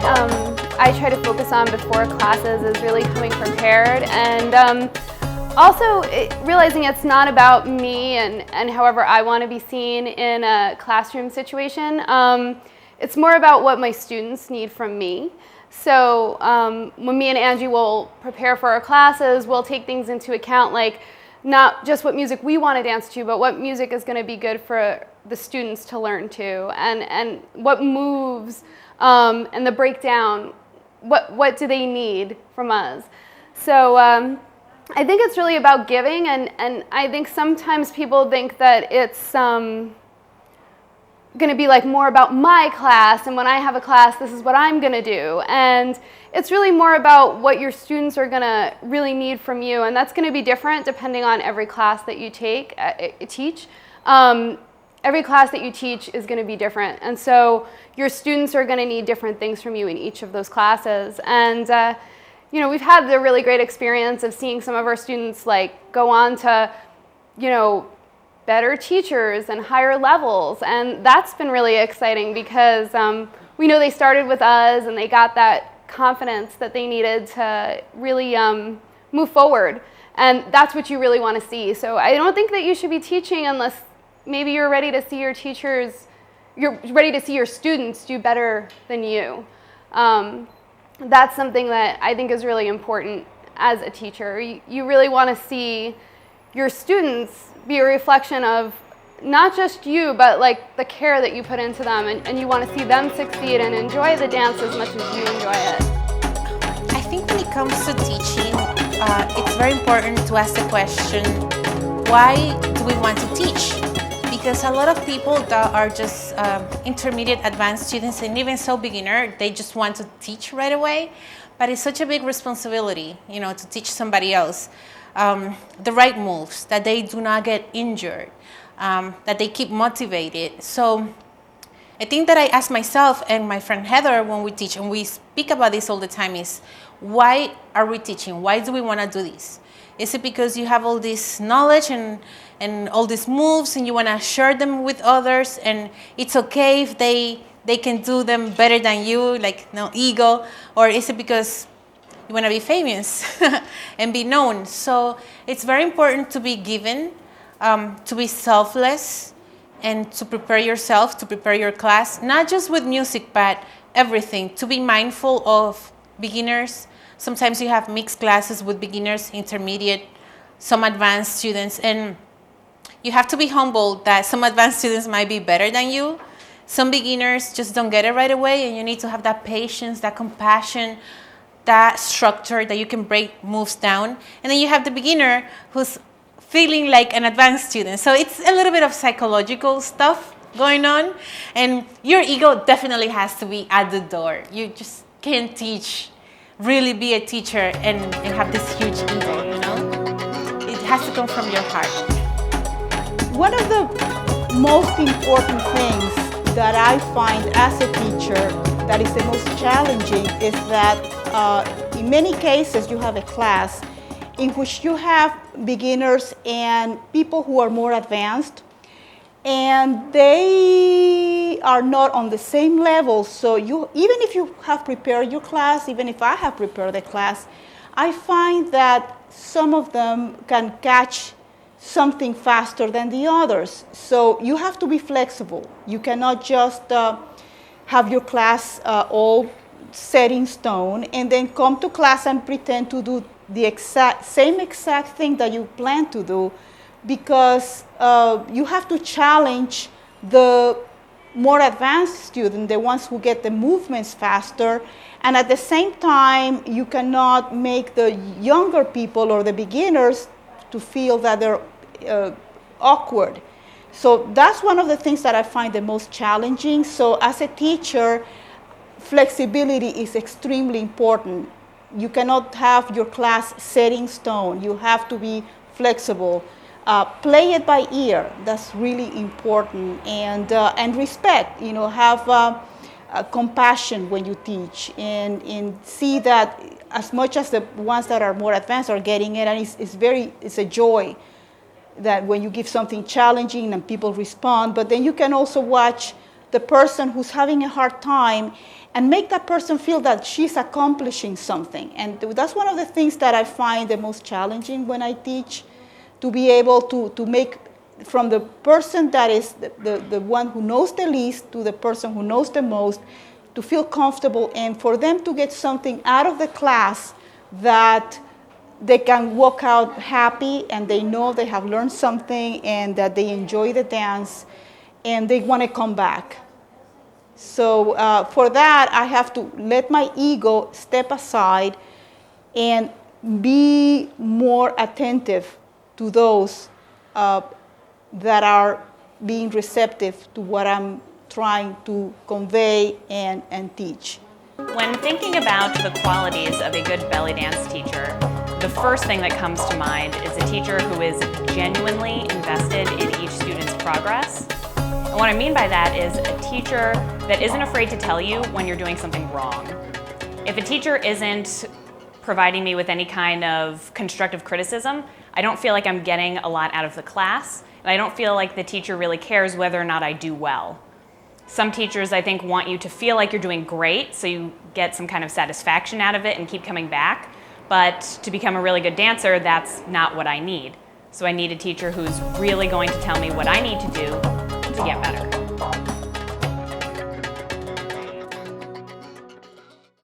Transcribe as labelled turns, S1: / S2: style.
S1: what I try to focus on before classes is really coming prepared, and also realizing it's not about me and however I want to be seen in a classroom situation. It's more about what my students need from me. So when me and Angie will prepare for our classes, we'll take things into account, like not just what music we want to dance to, but what music is going to be good for the students to learn to, and what moves and the breakdown, what do they need from us. So I think it's really about giving, and I think sometimes people think that it's going to be like more about my class, and when I have a class, this is what I'm going to do. And it's really more about what your students are going to really need from you, and that's going to be different depending on every class that you teach. Every class that you teach is going to be different, and so your students are going to need different things from you in each of those classes. And you know, we've had the really great experience of seeing some of our students like go on to, you know, better teachers and higher levels, and that's been really exciting because we know they started with us and they got that confidence that they needed to really move forward, and that's what you really want to see. So I don't think that you should be teaching unless maybe you're ready to see you're ready to see your students do better than you. That's something that I think is really important as a teacher. You really want to see your students be a reflection of not just you, but like the care that you put into them, and you want to see them succeed and enjoy the dance as much as you enjoy it.
S2: I think when it comes to teaching, it's very important to ask the question, why do we want to teach? Because a lot of people that are just intermediate advanced students, and even so beginner, they just want to teach right away. But it's such a big responsibility, you know, to teach somebody else the right moves, that they do not get injured, that they keep motivated. So I think that I ask myself and my friend Heather when we teach, and we speak about this all the time, is why are we teaching? Why do we want to do this? Is it because you have all this knowledge and all these moves and you want to share them with others, and it's okay if they can do them better than you, like no ego? Or is it because you want to be famous and be known? So it's very important to be given, to be selfless, and to prepare yourself, to prepare your class, not just with music, but everything, to be mindful of beginners. Sometimes you have mixed classes with beginners, intermediate, some advanced students, and you have to be humble that some advanced students might be better than you. Some beginners just don't get it right away, and you need to have that patience, that compassion, that structure that you can break moves down. And then you have the beginner who's feeling like an advanced student. So it's a little bit of psychological stuff going on, and your ego definitely has to be at the door. You just can't really be a teacher and have this huge ego, you know? It has to come from your heart.
S3: One of the most important things that I find as a teacher that is the most challenging is that in many cases you have a class in which you have beginners and people who are more advanced, and they are not on the same level. So even if you have prepared your class, even if I have prepared the class, I find that some of them can catch something faster than the others. So you have to be flexible. You cannot just have your class all set in stone and then come to class and pretend to do the same exact thing that you plan to do, because you have to challenge the more advanced students, the ones who get the movements faster, and at the same time you cannot make the younger people or the beginners to feel that they're awkward. So that's one of the things that I find the most challenging. So as a teacher, flexibility is extremely important. You cannot have your class set in stone. You have to be flexible. Play it by ear. That's really important. And respect. You know, have compassion when you teach, and see that as much as the ones that are more advanced are getting it, and it's a joy that when you give something challenging and people respond. But then you can also watch the person who's having a hard time and make that person feel that she's accomplishing something. And that's one of the things that I find the most challenging when I teach, to be able to make from the person that is the one who knows the least to the person who knows the most, to feel comfortable and for them to get something out of the class that they can walk out happy and they know they have learned something and that they enjoy the dance and they want to come back. So for that, I have to let my ego step aside and be more attentive to those that are being receptive to what I'm trying to convey and teach.
S4: When thinking about the qualities of a good belly dance teacher, the first thing that comes to mind is a teacher who is genuinely invested in each student's progress. And what I mean by that is a teacher that isn't afraid to tell you when you're doing something wrong. If a teacher isn't providing me with any kind of constructive criticism, I don't feel like I'm getting a lot out of the class, and I don't feel like the teacher really cares whether or not I do well. Some teachers, I think, want you to feel like you're doing great, so you get some kind of satisfaction out of it and keep coming back. But to become a really good dancer, that's not what I need. So I need a teacher who's really going to tell me what I need to do to get better.